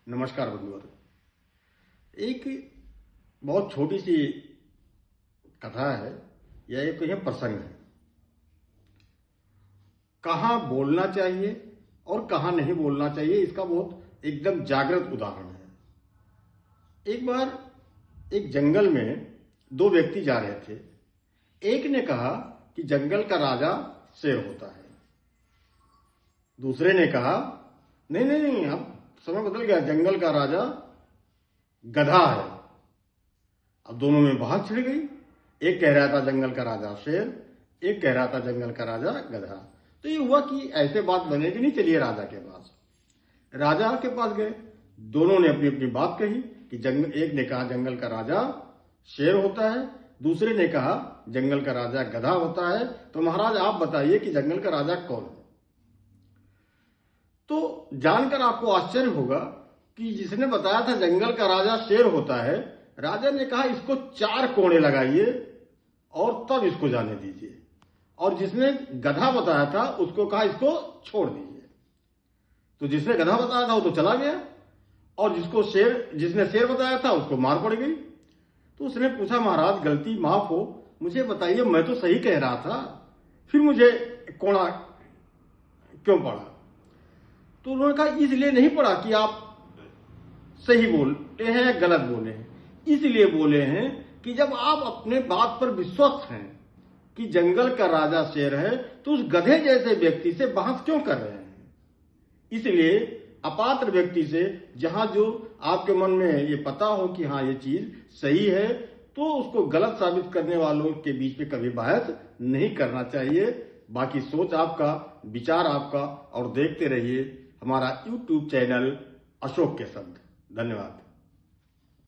नमस्कार बंधुओं। एक बहुत छोटी सी कथा है या एक यह प्रसंग है। कहाँ बोलना चाहिए और कहाँ नहीं बोलना चाहिए, इसका बहुत एकदम जागृत उदाहरण है। एक बार एक जंगल में दो व्यक्ति जा रहे थे। एक ने कहा कि जंगल का राजा शेर होता है। दूसरे ने कहा नहीं नहीं नहीं, अब समय बदल गया, जंगल का राजा गधा है। अब दोनों में बहस छिड़ गई। एक कह रहा था जंगल का राजा शेर, एक कह रहा था जंगल का राजा गधा। तो ये हुआ कि ऐसे बात बनेगी नहीं, चलिए राजा के पास। राजा के पास गए, दोनों ने अपनी अपनी बात कही कि एक ने कहा जंगल का राजा शेर होता है, दूसरे ने कहा जंगल का राजा गधा होता है। तो महाराज आप बताइए कि जंगल का राजा कौन है। तो जानकर आपको आश्चर्य होगा कि जिसने बताया था जंगल का राजा शेर होता है, राजा ने कहा इसको 4 कोड़े लगाइए और तब इसको जाने दीजिए। और जिसने गधा बताया था उसको कहा इसको छोड़ दीजिए। तो जिसने गधा बताया था वो तो चला गया और जिसने शेर बताया था उसको मार पड़ गई। तो उसने पूछा महाराज गलती माफ हो, मुझे बताइए मैं तो सही कह रहा था, फिर मुझे कोड़ा क्यों पड़ा। तो उन्होंने कहा इसलिए नहीं पड़ा कि आप सही बोलते हैं या गलत बोले हैं, इसलिए बोले हैं कि जब आप अपने बात पर विश्वस्त हैं कि जंगल का राजा शेर है तो उस गधे जैसे व्यक्ति से बहस क्यों कर रहे हैं। इसलिए अपात्र व्यक्ति से जहां जो आपके मन में ये पता हो कि हाँ ये चीज सही है, तो उसको गलत साबित करने वालों के बीच में कभी बहस नहीं करना चाहिए। बाकी सोच आपका, विचार आपका, और देखते रहिए हमारा YouTube चैनल अशोक के शब्द। धन्यवाद।